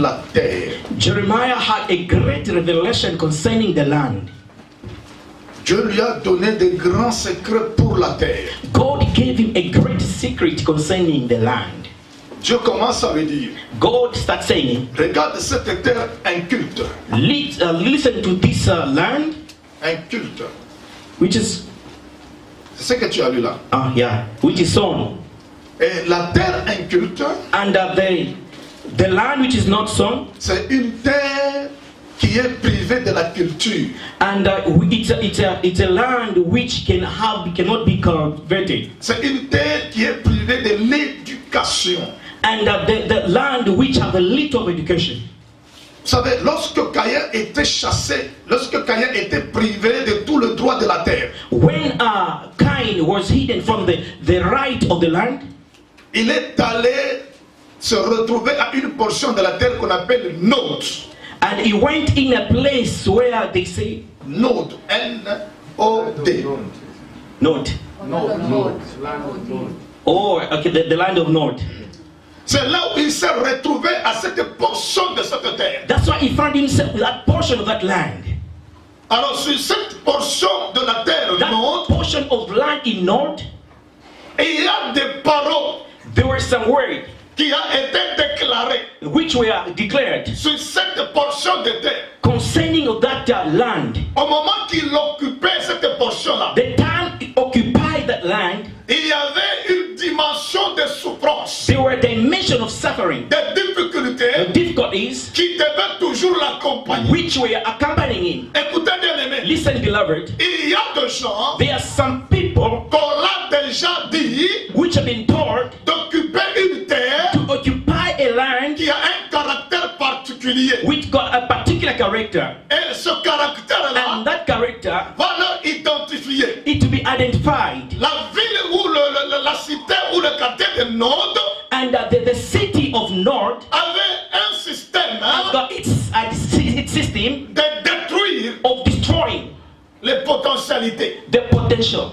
la terre. Jeremiah had a great revelation concerning the land. Dieu lui a donné de grands secrets pour la terre. God gave him a great secret concerning the land. Dieu commence à lui dire, God starts saying, regarde cette terre inculte. Listen to this land, Inculte. which is, C'est ce que tu as lu là. which is sown. Et la terre inculte, And the land which is not sown, c'est une terre qui est privée de la culture. and it's a land which cannot be converted. C'est une terre qui est privée de l'éducation. And the land which have a little of education. Vous savez, lorsque Caïn était chassé, lorsque Caïn était privé de tout le droit de la terre, When Cain was hidden from the right of the land, il est allé se retrouver à une portion de la terre qu'on appelle Nod. and he went in a place where they say Nod, N-O-D. Nod. Oh, okay, the land of Nod. C'est là où il s'est retrouvé à cette portion de cette terre. That's why he found himself with that portion of that land. Alors sur cette portion de la terre That Nod, portion of land in Nod, il y a des paroles there were some words qui ont été déclarées which were declared sur cette portion de terre. concerning of that land. Au moment qu'il occupait cette portion-là, The time he occupied that land, il y avait une dimension de souffrance, there were a dimension of suffering, de difficultés difficulties qui devaient toujours l'accompagner. which were accompanying him. Écoutez bien aimé, Listen, beloved, il y a des gens there are some people qu'on l'a déjà dit which have been told d'occuper une terre to occupy a land qui a un caractère particulier. which got a particular character, Et ce caractère-là and that character va leur identifier. is to be identified. La ville ou la cité ou le quartier de Nod And the city of Nord avait un système has got its system de détruire of destroying les potentialités. the potential.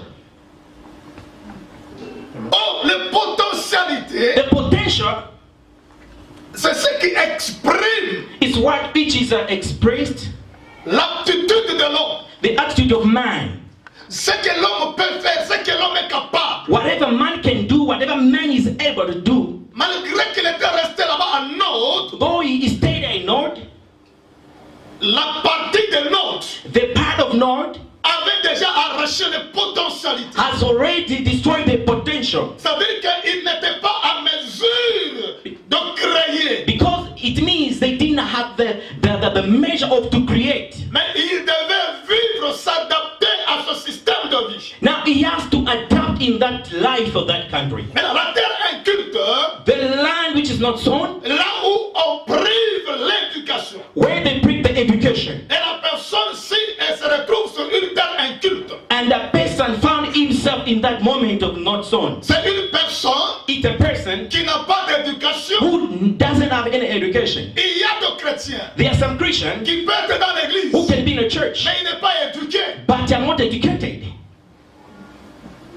Oh, les potentialités, The potential c'est ce qui exprime is what which is expressed, l'aptitude de l'homme. the attitude of man. Ce que l'homme peut faire, ce que l'homme est capable. Whatever man can do, whatever man is able to do, Malgré qu'il était resté là-bas à Nod, though he stayed in Nord, la partie de Nod the part of Nord avait déjà arraché les potentialités. has already destroyed the potential, Ça veut dire qu'il n'était pas à mesure de créer. because it means they didn't have the measure of to create. Mais il devait vivre, s'adapter à ce système de vie. Now he has to adapt in that life of that country. Mais la terre inculte, The land which is not sown, là où on prive l'éducation. where they bring the education, Et la personne, si elle se retrouve sur une terre inculte, and the person found himself in that moment of not sown. c'est une personne It's a person qui n'a pas d'éducation. who doesn't have any education. Il y a des chrétiens There are some Christians qui peuvent être dans l'église, who can be in a church, mais il n'est pas éduqué. but they are not educated.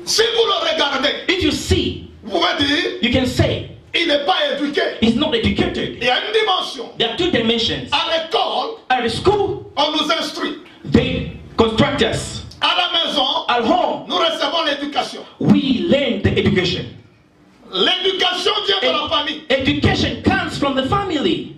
Si vous le regardez, If you see, vous pouvez dire, you can say, il n'est pas éduqué. he's not educated. Il y a une dimension. There are two dimensions. À l'école, At the school, on nous instruit. they construct us. À la maison, At home, nous recevons l'éducation. we learn the education. L'éducation vient de la famille. Education comes from the family.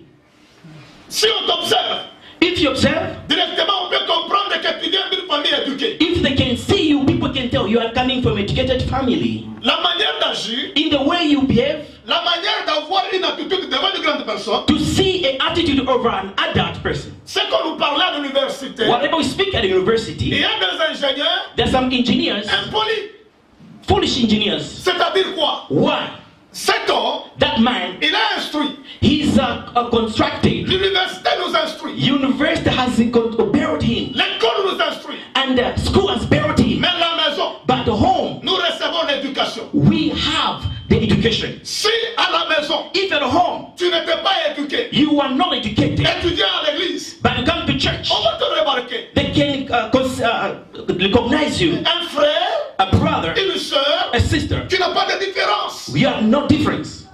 Si on t'observe, If you observe, directement on peut comprendre que tu viens d'une famille éduquée. if they can see you, people can tell you are coming from educated family. La manière d'agir, In the way you behave, la manière d'avoir une attitude devant une grande personne, to see an attitude over an adult person. c'est qu'on nous parlait à l'université. Whenever we speak at the Il university, y a des ingénieurs there's some engineers, impolis. foolish engineers. C'est-à-dire quoi? Why? Cet homme, That man, il est instruit. he's constructed. L'université nous instruit. University has buried him, L'école nous instruit. and the school has buried him. Mais la maison, But the home, nous recevons l'éducation. we have the education. Si à la maison, If at home tu n'étais pas éduqué, you are not educated, étudiant à l'église, but you come to church, on va te remarquer. they can recognize you, Un frère, a brother, une sœur, a sister. qui n'a pas de différence. We have no difference.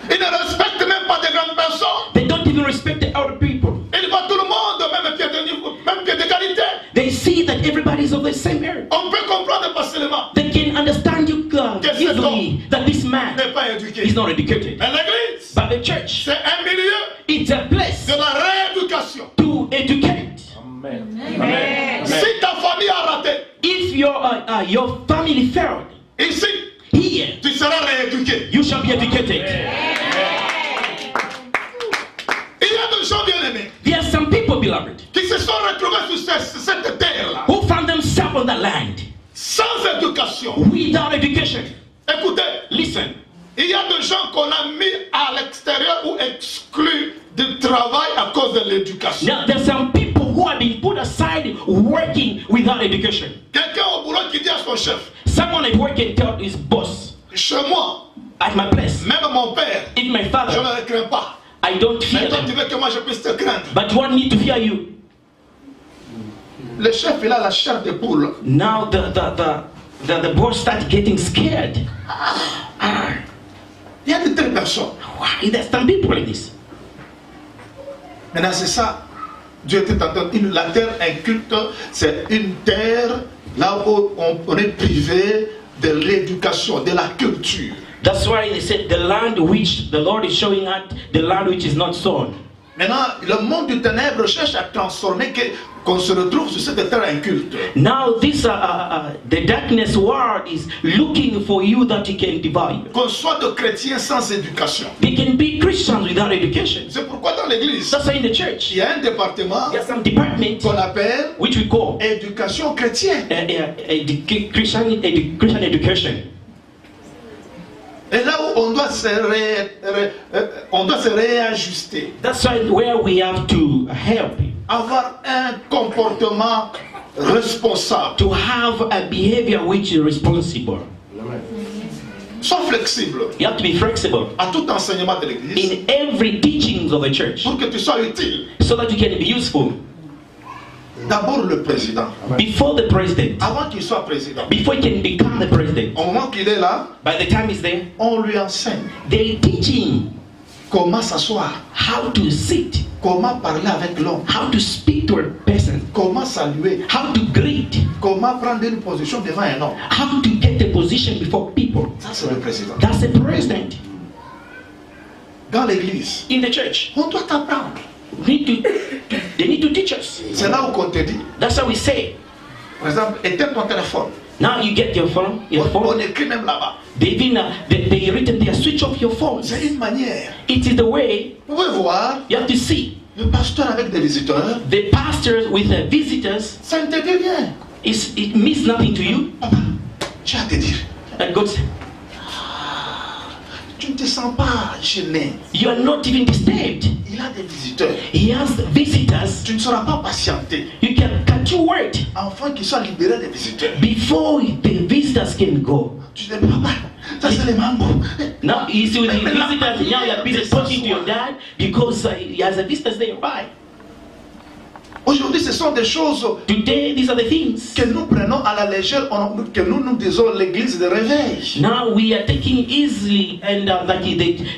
Ils ne respectent même pas des grandes personnes. They respect the elder people. Il voit tout le monde au même pied d'égalité. They see that everybody is of the same age. On peut comprendre facilement. They can understand you easily that this man N'est pas éduqué. is not educated. Mais l'église, But the church, c'est un milieu it's a place de la rééducation. to educate. Amen. Si ta famille a raté, If your family failed, ici, here tu seras rééduqué. you shall be educated. Il y a des gens bien aimés There are some people, beloved, qui se sont retrouvés sur cette terre-là, who found themselves on that land sans éducation. without education. Écoutez, Listen, il y a des gens qu'on a mis à l'extérieur ou exclus du travail à cause de l'éducation. now there are some people who have been put aside working without education. Quelqu'un au boulot qui dit à son chef, Someone at work can tell his boss, chez moi, at my place, même mon père, if my je father, ne le crains pas. I don't Mais fear toi, tu them, veux que moi je puisse te craindre. but you want me to fear you. Le chef, il a la chair de poule. Now the boss starts getting scared. Il y a de telles personnes. Why? There's some people like this. Maintenant, c'est ça. Dieu était en train. La terre inculte, c'est une terre là où on est privé de l'éducation, de la culture. That's why they said the land which the Lord is showing us, the land which is not sown. Maintenant, le monde du ténèbre cherche à transformer qu'on se retrouve sur cette terre inculte. Now this the darkness world is looking for you that you can divide. Qu'on soit de chrétiens sans éducation. They can be Christians without education. C'est pourquoi dans l'église, That's why in the church il y a un département there are some departments qu'on appelle which we call éducation chrétienne. Christian education. Et là où on doit se réajuster. That's why where we have to help, Avoir un comportement responsable. to have a behavior which is responsible. Sois flexible You have to be flexible à tout enseignement de l'église in every teachings of the church pour que tu sois utile. so that you can be useful. D'abord le président. Before the president, Avant qu'il soit président. before he can become the president, Au moment qu'il est là, by the time he's there, on lui enseigne they teach him comment s'asseoir, how to sit, comment parler avec l'homme, how to speak to a person, comment saluer, how to greet, comment prendre une position devant un homme. how to get a position before people. Ça, c'est le président. That's the president. Dans l'église, In the church, on doit t'apprendre. they need to teach us. C'est là où on te dit, That's how we say. par exemple, éteins ton téléphone. Now you get your phone, On écrit même là-bas. they written there, switch off your phone. C'est une manière. It is the way Vous pouvez voir, you have to see. le pasteur avec des visiteurs, The pastors with the visitors, ça ne te dit rien. it means nothing to you. Papa, j'ai à te dire, And God said, tu ne te sens pas gêné. you are not even disturbed. Il a des visiteurs. He has visitors. Tu ne seras pas patienté. Can't you wait Afin qu'ils soient libérés des visiteurs. before the visitors can go? Tu dis, papa, ça c'est les mambos. Now you see with the visitors, now you are busy talking to your dad because he has a visitors there. Why? Aujourd'hui, ce sont des choses Today, these are the things. que nous prenons à la légère, que nous disons l'église de réveil. Now we are taking easily and like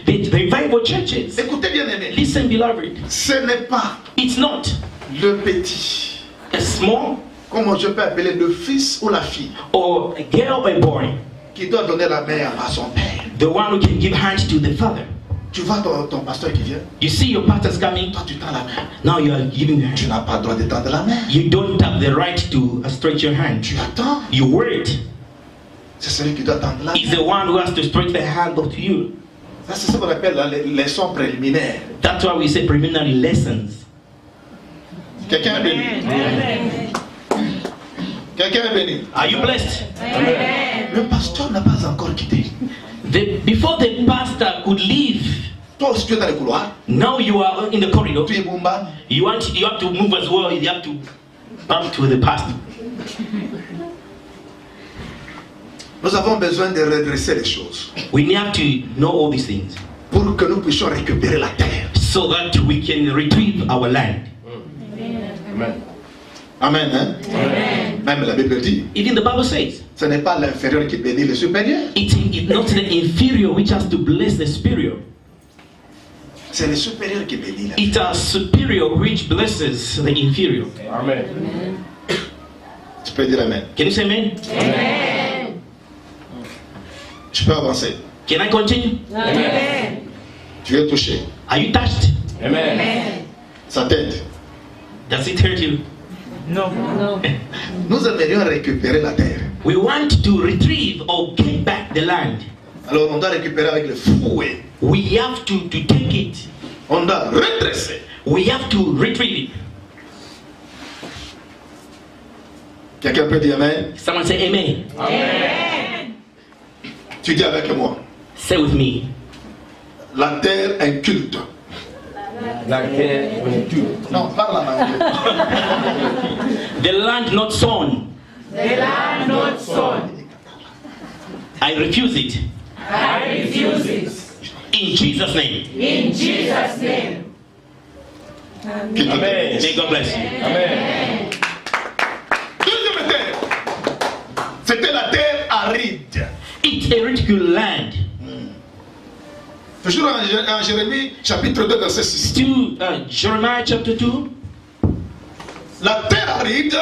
the revival churches. Écoutez bien aimé, Listen, beloved, ce n'est pas it's not le petit, a small comment je peux appeler le fils ou la fille, or a girl or a boy, qui doit donner la main à son père. the one who can give hands to the father. Tu vois ton pasteur qui vient, You see your pastors coming, toi tu tends la main. now you are giving the Tu hand. n'as pas le droit de tendre la main. You don't have the right to stretch your hand. Tu attends. You wait. C'est celui qui doit tendre la He's main. the one who has to stretch the hand to you. Ça c'est ce qu'on appelle la leçon préliminaire. That's why we say preliminary lessons. Quelqu'un est béni. Quelqu'un est béni. Are you blessed? Le pasteur n'a pas encore quitté. Before the pastor could leave, Toi aussi tu es dans le couloir. now you are in the corridor. Tu es Bumba. You have to move as well. You have to bump to the pastor. Nous avons besoin de redresser les choses We have to know all these things pour que nous puissions récupérer la terre. so that we can retrieve our land. Amen. Amen. Hein? Même la Bible dit, Even the Bible says, ce n'est pas l'inférieur qui bénit le supérieur. it's not the inferior which has to bless the superior. C'est le supérieur qui bénit la It's a superior which blesses the inferior. Amen. Tu peux dire Amen. Can you say amen? Amen. Je peux avancer. Can I continue? Amen. Tu es touché. Are you touched? Amen. Ça t'aide. Does it hurt you? No. Nous aimerions récupérer la terre. We want to retrieve or get back the land. Alors on doit récupérer avec le fouet. We have to take it. On doit redresser. We have to retrieve it. Quelqu'un peut dire Amen. Someone say amen. Amen. Tu dis avec moi. Say with me. La terre inculte. La terre inculte. Non, parle en anglais. The land not sown. The land not sown. I refuse it. I refuse it. In Jesus' name. In Jesus' name. Qu'il te Amen. bénisse. May God bless you. Amen. Deuxième terre. C'était la terre aride. It's a ridicule land. Toujours en Jérémie chapitre 2 verset 6. Still, Jeremiah chapter 2. La terre aride,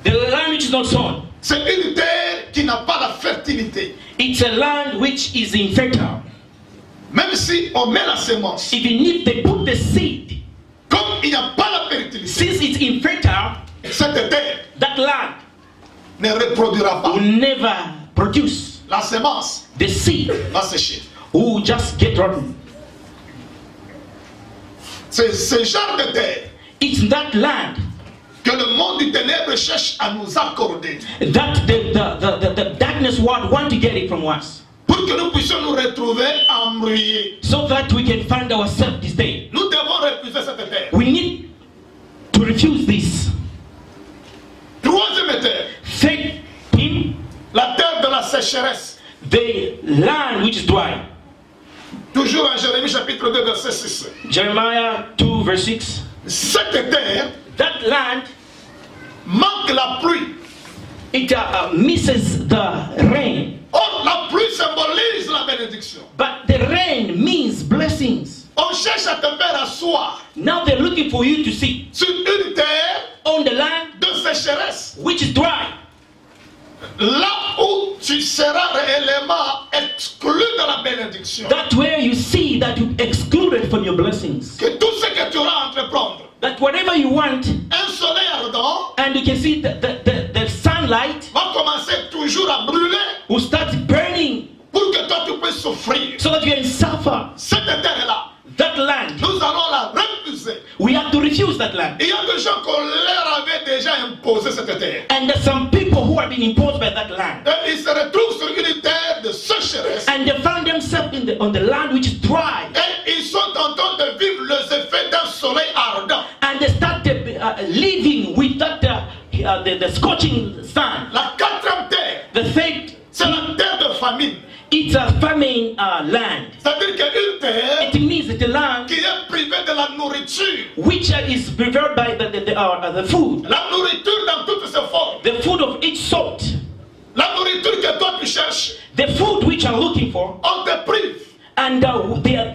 The land which is not sown. c'est une terre qui n'a pas la fertilité. It's a land which is infertile. Même si on met la semence, Even if they put the seed, comme il n'y a pas la fertilité, since it's infertile, cette terre that land ne reproduira pas. will never produce. La semence The seed va sécher. will just get rotten. C'est ce genre de terre It's that land que le monde du ténèbre cherche à nous accorder that the darkness world want to get it from us, pour que nous puissions nous retrouver embrouillés. so that we can find ourselves this day. Nous devons refuser cette terre. We need to refuse this. Troisième terre, Faith in la terre de la sécheresse. the land which is dry. Toujours en Jérémie chapitre 2 verset 6. Jeremiah 2 verse 6. Cette terre That land, manque la pluie. it misses the rain. Or, la pluie symbolise la bénédiction. But the rain means blessings. On cherche à te faire asseoir Now they're looking for you to see sur une terre on the land de sécheresse. which is dry. Là où tu seras réellement exclu de la bénédiction. That where you see that you excluded from your blessings. Que tout ce que tu auras à entreprendre, That whatever you want, un soleil ardent and you can see the sunlight va commencer toujours à brûler will start burning pour que toi tu puisses souffrir. so that you can suffer. Cette terre-là, That land, nous allons la refuser. we have to refuse that land. Il y a des gens qu'on leur avait déjà imposé cette terre. And there's some people who have been imposed by that land. Et ils se retrouvent sur une terre de sécheresse. And they found themselves on the land which is dry. Et ils sont en train de vivre les effets d'un soleil ardent. And they started living with that the scorching sun. La quatrième terre, The third, c'est la terre de famine. it's a famine land. C'est-à-dire qu'une terre It means that the land qui est privée de la nourriture. which is prepared by the food, La nourriture dans toutes ses formes. the food of each sort, La nourriture que toi tu cherches, the food which I'm looking for, on te prive and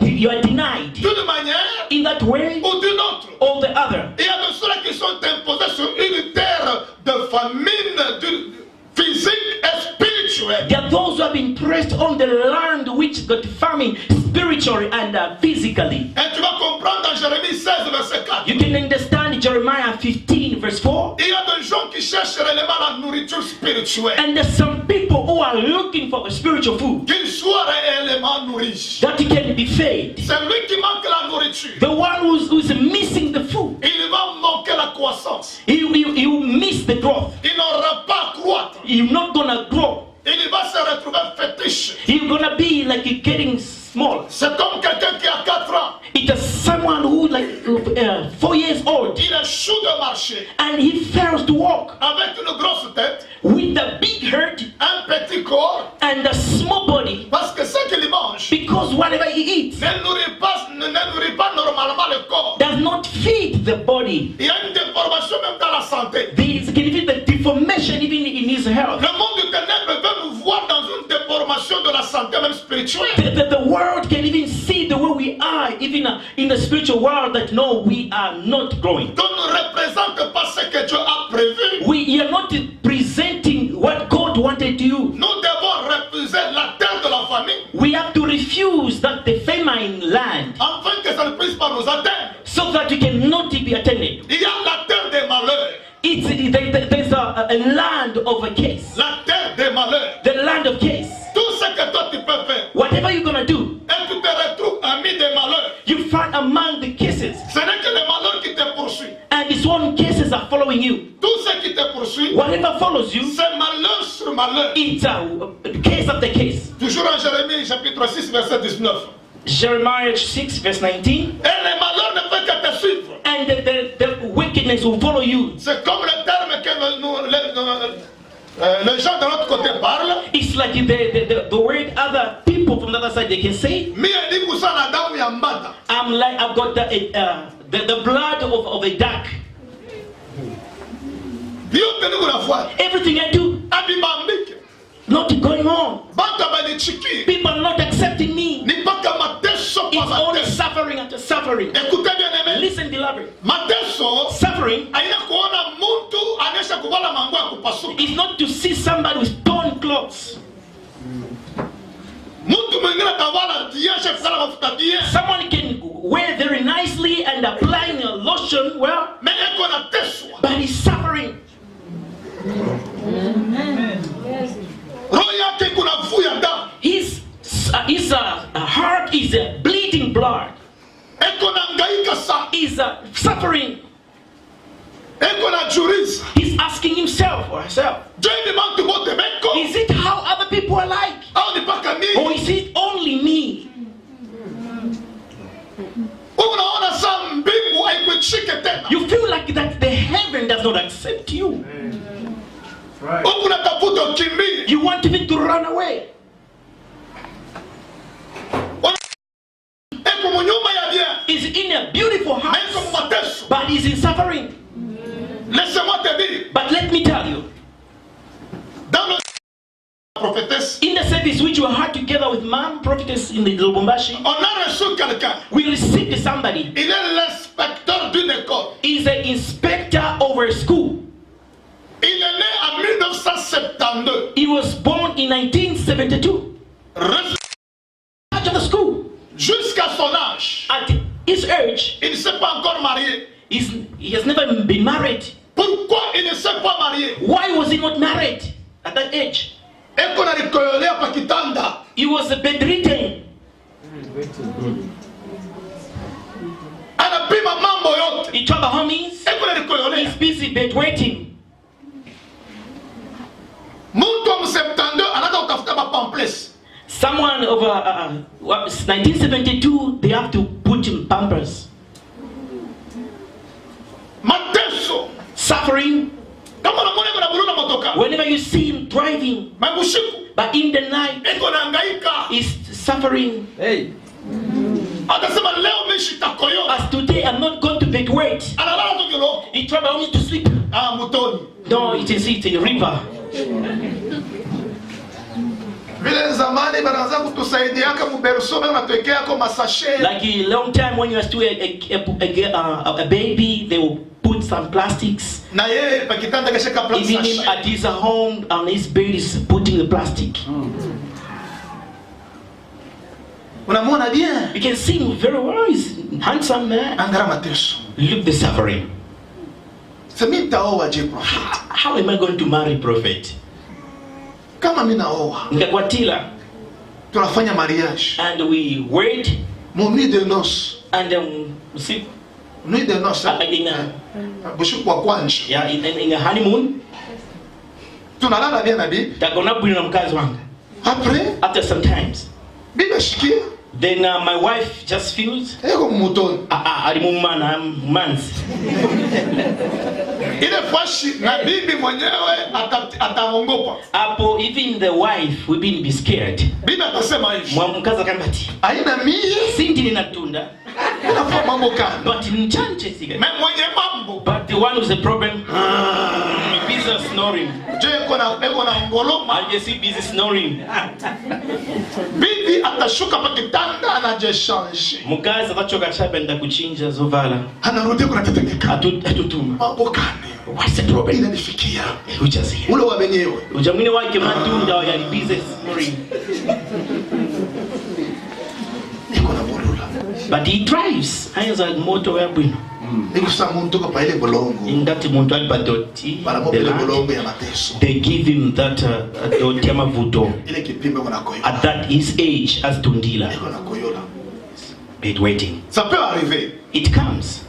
you are denied d'une manière in that way ou d'une autre. or the other. Il y a de ceux qui sont imposés sur une terre de famine physique et spirituelle. There are those who have been pressed on the land which got famine spiritually and physically. Et tu vas comprendre dans Jérémie 16 verset 4. You can understand Jeremiah 15 verse 4. Il y a des gens qui cherchent réellement la nourriture spirituelle. And there's some people who are looking for a spiritual food Qu'ils soient réellement nourris. that can be fed. C'est lui qui manque la nourriture. The one who's missing the food, Il va manquer la croissance. he will miss the growth. Il n'aura pas à croître. You're not gonna grow. Il va se retrouver fétiche. You're gonna be like getting small. C'est comme quelqu'un qui a 4 ans. It is someone who like 4 years old Il échoue de marcher and he fails to walk avec une grosse tête, with a big heart un petit corps, and a small body parce que ce qu'il mange because whatever he eats ne nourrit pas normalement le corps. does not feed the body. Il y a une déformation même dans la santé. There can be the deformation even in his health. Le monde du ténèbre veut nous voir dans une déformation de la santé même spirituelle. The world can even see the way we we are even in the spiritual world that no, we are not growing. Donc ne représente pas ce que Dieu a prévu. We are not presenting what God wanted to you. Nous devons refuser la terre de la famille. We have to refuse that the famine land, Afin que ça ne puisse pas nous atteindre. so that we cannot be attended. Il y a la terre des malheurs. There's a land of a case. La terre des malheurs. The land of case. Tout ce que toi tu peux faire. Whatever you're gonna do, Et tu te retrouves ami des malheurs. you find among the cases. Ce n'est que les malheurs qui te poursuivent. And these one cases are following you. Tout ce qui te poursuit, Whatever follows you, c'est malheur sur malheur. it's a case after case. Toujours en Jérémie chapitre 6 verset 19. Jeremiah 6 verse 19. Et les malheurs ne peuvent que te suivre. And the wickedness will follow you. C'est comme le terme que les gens de l'autre côté parlent. It's like the word other people from the other side they can say. I'm like, I've got the blood of a duck. Everything I do, not going on. People are not accepting me. It's only suffering after suffering. Listen, beloved. Suffering is not to see somebody with torn clothes. Someone can wear very nicely and applying a lotion well, but he's suffering. His heart is bleeding blood. He's suffering. He's asking himself or herself, is it how other people are like? Or is it only me? You feel like that the heaven does not accept you. Right. You want even to run away. He's in a beautiful house, but he's in suffering. But let me tell you, in the service which we had together with Mom, prophetess in the Lubumbashi, we received somebody. He's an inspector over a school. He was born in 1972. Out of the school. Jusqu'à son âge, at his age, il ne s'est pas encore marié. He has never been married. Pourquoi il ne s'est pas marié? Why was he not married at that age? He was bedridden. He told the homies, he's busy bedwetting. Someone over 1972, they have to put in pampers. Suffering. Whenever you see him driving, but in the night, he's suffering. Hey. As today, I'm not going to bedwet. He tried only to sleep. No, it is a river. Like a long time when you are still a baby, they will put some plastics. Even him at his home, on his bed is putting the plastic. You can see him very well. He's a handsome man. Look the suffering. How am I going to marry prophet? And we wait. And see. In a honeymoon. After some times. Then my wife just feels even the wife will be scared. But the one who's the problem, busy snoring. And you see busy snoring. Bibi atashuka pa kitanda anajishange. Mukazi akachoka chapenda kuchinja zovala. Anarudi kunatetemeka. Atutuma. Mambo gani? What's the problem? Inanifikia. Ujazi. Ule wa wenyewe. Ujamwine wake matunda ya busy snoring. Niko na bolula. But he drives. Haiza moto ya bwino. Nikusa muntu kwa ile bolongo. In that muntu alibadoti. Baramopele bolongo ya mateso. They give him that doti ya mavuto. Ile kipimo kuna koyola. At that his age as tundila. Niko na koyola. Bit waiting. Ça peut arriver. It comes.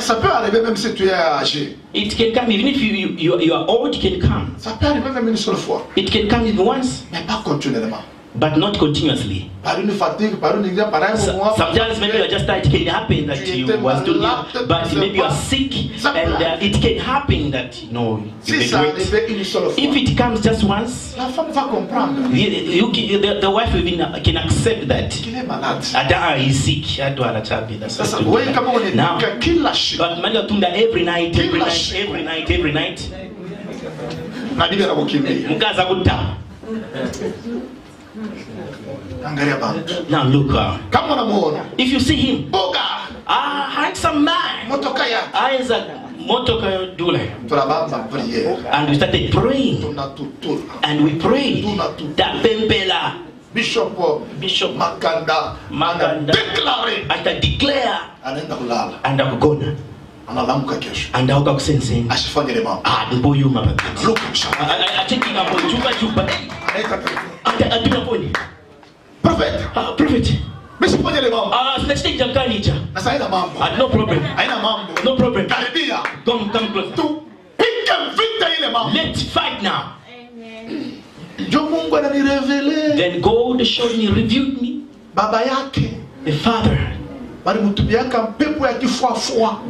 Ça peut arriver même si tu es âgé. It can come even if you are old. It can come. Ça peut arriver même une seule fois. It can come even once. Mais pas continuellement. But not continuously. Par une fatigue, par une exam, par un moment. Sometimes maybe you are just tired. It can happen that you was doing it, but maybe you are sick, and it can happen that Si ça arrive une seule fois. If it comes just once, la femme va comprendre. The wife even can accept that. Qu'il est malade. Ada is sick. Sasa wewe kama unanika kila siku. But mali tunda every night. Na bibi anakukimbia. Mkaza kuta. Angalia baba. Now look. Kama unamuona. If you see him. Boga. Handsome man. Motoka ya. Isaac. Motoka dule. Turabamba prière. And we started praying. Tunatutula. And we prayed. That Pempela. Bishop Makanda declare. Declare. Anaenda kulala. And akugona. Analamuka kesho. And auka kusense. Asifanye ile mambo. Mboyo mama. Look. Ateki mambo chupa. Atuna poni. Prophet. Msifanye ile mambo. Sinachitaki jamkani hicha. Na sasa ina mambo. No problem. Haina mambo. No problem. Karibia. Come close. Tu piga vita ile mambo. Let's fight now. Jo Mungu ananirevele. Then God showed me, revealed me. Baba yake. The father. Bali mtubiaka mpepo ya kifuafua.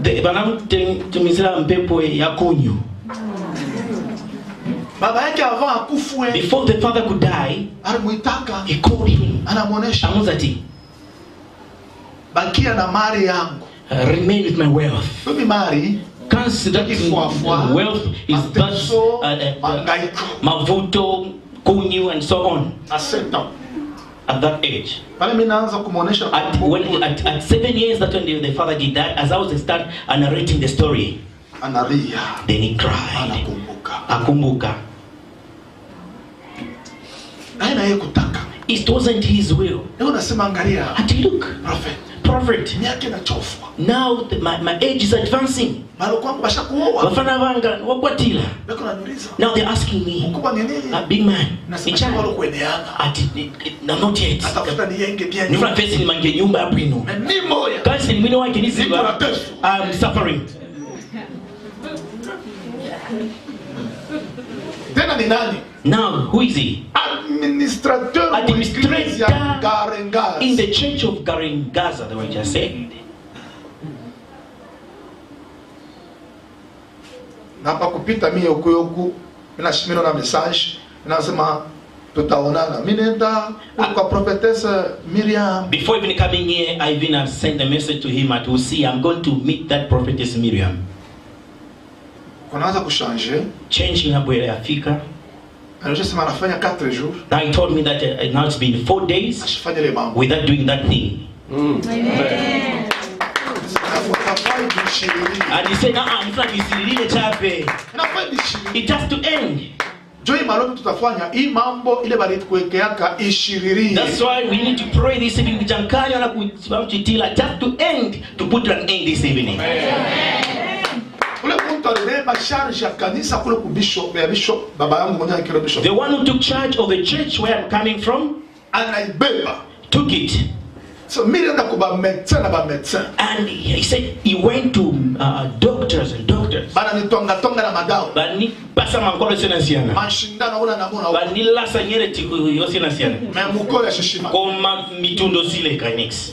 Tumizira mpepo ya kunyu. Baba yake avant akufwe. Before the father could die, alimuitaka. He called him. Anamuonesha. Amuzati. Bakia na mali yangu. Remain with my wealth. Mimi mali. Consider wealth is mavuto, kunyu, and so on. At that age. At 7 years, that's when the father did that. As I was start narrating the story, then he cried. Akumbuka. It wasn't his will. And look, Prophet. Now my age is advancing. Now they're asking me, big man, not yet. I'm suffering. Now, who is he? Administrator in the church of Garingaza, the way I just said. Napa kupita mimi yoku ninashimino na message ninasema tutaonana mimi nenda kwa prophetess Miriam. Before even coming here, I even sent a message to him at see I'm going to meet that prophetess Miriam. Kunaanza kuchanger. Changing hapo ile Afrika. Anasema anafanya 4 jours. Now he told me that now it's been 4 days without doing that thing. Amen. And he said, it has to end. That's why we need to pray this evening. Just to end, to put an end this evening. The one who took charge of the church where I'm coming from took it. So Miriam nakuba médecin na ba médecin. And he said he went to doctors and doctors. Bana ni tonga na madao. Bani pasa mankolo sena siana. Mashindana una na mona. Bani la sanyere tiku yo sena siana. Mais mukolo ya shishima. Koma mitundo sile kanix.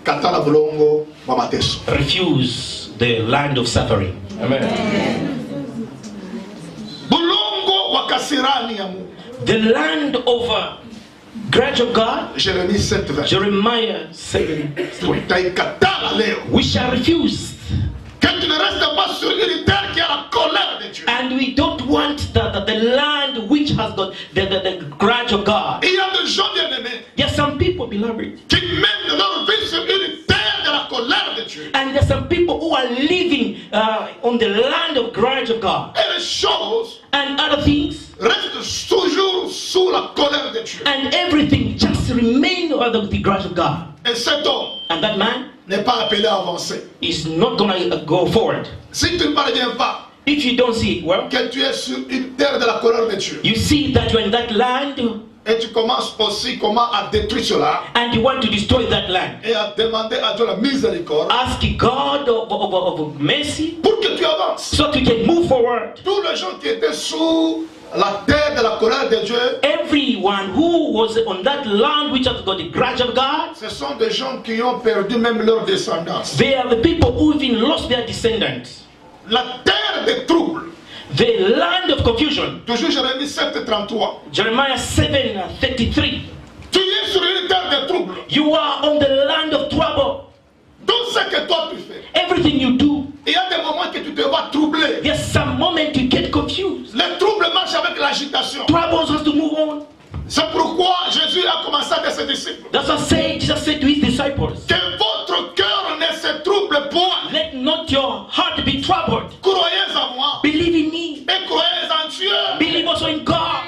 Katala bulongo wa mateso. Refuse the land of suffering. Amen. Bulongo wa kasirani ya Mungu. The land of grudge of God. Jeremiah 7. We shall refuse Que tu ne restes pas sur une terre qui a la colère de Dieu. And we don't want the land which has got the grudge of God. Il y a des gens bien-aimés There are some people, beloved, qui mènent leur vie sur une terre de la colère de Dieu. and there are some people who are living on the land of grudge of God. Et les choses And other things, restent toujours sous la colère de Dieu. and everything just remain under the grudge of God. Et cet homme And that man n'est pas appelé à avancer. is not going to go forward. Si tu ne parviens pas If you don't see it well, que tu es sur une terre de la colère de Dieu, you see that you're in that land et tu commences aussi comment à détruire cela and you want to destroy that land. et à demander à Dieu la miséricorde Ask God of mercy pour que tu avances. so that you can move forward. Tous les gens qui étaient sous la terre de la colère de Dieu, Everyone who was on that land which has got the grudge of God, ce sont des gens qui ont perdu même leur descendance. they are the people who even lost their descendants. La terre des troubles. The land of confusion. Toujours Jérémie 7:33. Jeremiah 7:33. Tu es sur une terre de troubles. You are on the land of trouble. Tout ce que toi tu fais. Everything you do, Il y a des moments que tu te vois troublé. there's some moment you get confused. Les troubles marchent avec l'agitation. Troubles has to move on. C'est pourquoi Jésus a commencé à dire à ses disciples That's what Jesus said to his disciples. que votre cœur ne se trouble point. Let not your heart be troubled. Croyez en moi Believe in me. et croyez en Dieu. Believe also in God.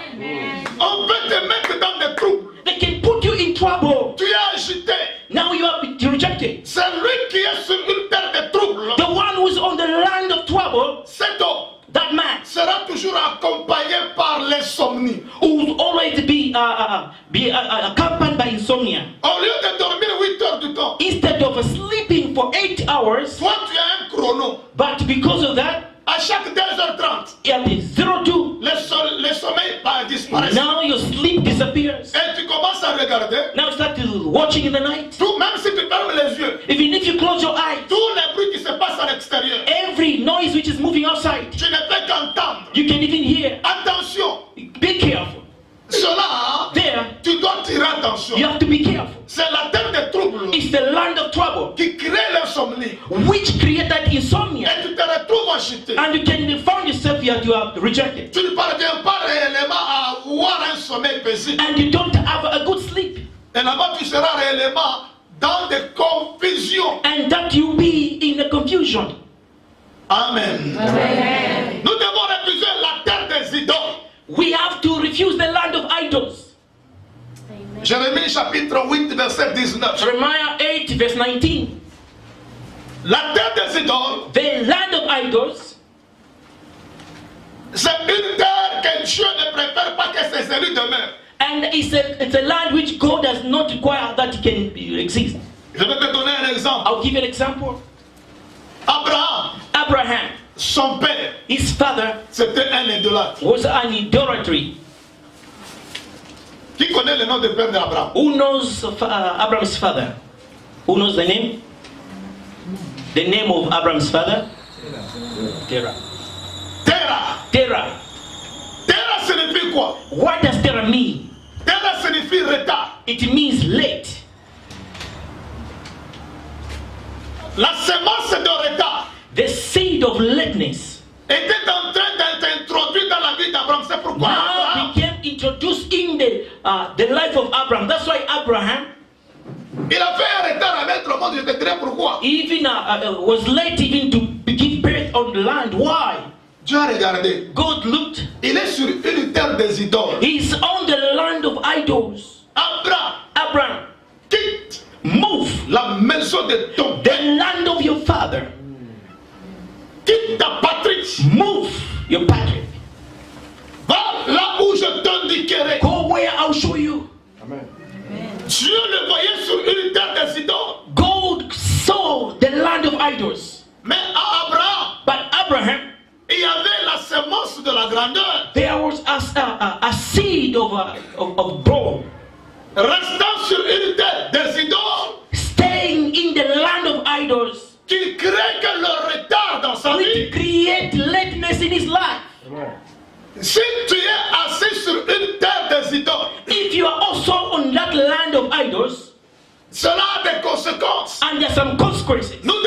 On peut te mettre dans des troubles. They can put you in trouble. Tu es agité. Now you are rejected. C'est lui qui est sur une terre de troubles. The one who's on the land of trouble, Cet homme that man sera toujours accompagné par l'insomnie. who will always be accompanied by insomnia. Au lieu de dormir 8 heures du temps, Instead of sleeping for 8 hours, toi tu as un chrono. but because of that, À chaque 2h30, at 02, le sommeil va disparaître. now your sleep disappears. Et tu commences à regarder. Now start watching in the night. Tout, même si tu fermes les yeux, Even if you close your eyes, tous les bruits qui se passent à l'extérieur, every noise which is moving outside, tu ne peux qu'entendre. you can even hear. Attention, Be careful. cela, There, tu dois tirer attention. you have to be careful. C'est la terre des troubles It's the land of trouble qui crée l'insomnie. which created insomnia. Et tu te retrouves agité. And you can find yourself that you are rejected. Tu ne parviens pas réellement à avoir un sommeil paisible. And you don't have a good sleep. Et là-bas, tu seras réellement dans des confusions. And that you be in a confusion. Amen. Amen. Nous devons refuser la terre des idoles. We have to refuse the land of idols. Jérémie chapitre 8, verset 19. Jeremiah 8 verse 19. La terre des idoles, The land of idols, c'est une terre que Dieu ne préfère pas que ses élus demeurent. and it's a land which God does not require that it can exist. Je vais te donner un exemple. I'll give you an example. Abraham, Son père, his father, c'était un idolâtre. was an idolatry. Qui connaît le nom de père d'Abraham? Who knows Abraham's father? Who knows the name? The name of Abraham's father? Terah. Terah. Terah. Terah signifie quoi? What does Terah mean? Terah signifie retard. It means late. La semence de retard The seed of lateness était en train d'être introduite dans la vie d'Abraham. C'est pourquoi now Abraham, became introduced in the life of Abraham. That's why Abraham il a fait un retard à mettre au monde. Je te dirai pourquoi. even was late even to give birth on the land. Why? Dieu a regardé. God looked. Il est sur une terre des idoles. He's on the land of idols. Abraham, Quitte move la maison de ton the père. land of your father. Quitte ta patrie. Move your patrie. Va là où je t'indiquerai. Go where I'll show you. Dieu le voyait sur une terre des idoles. God saw the land of idols. Mais à Abraham, But Abraham, il y avait la semence de la grandeur. there was a seed of gold Restant sur une terre des idoles. staying in the land of idols, Qui crée que le retard dans sa which vie. create lateness in his life. Si tu es assis sur une terre des idoles, If you are also on that land of idols, cela a des conséquences. and there are some consequences, Nous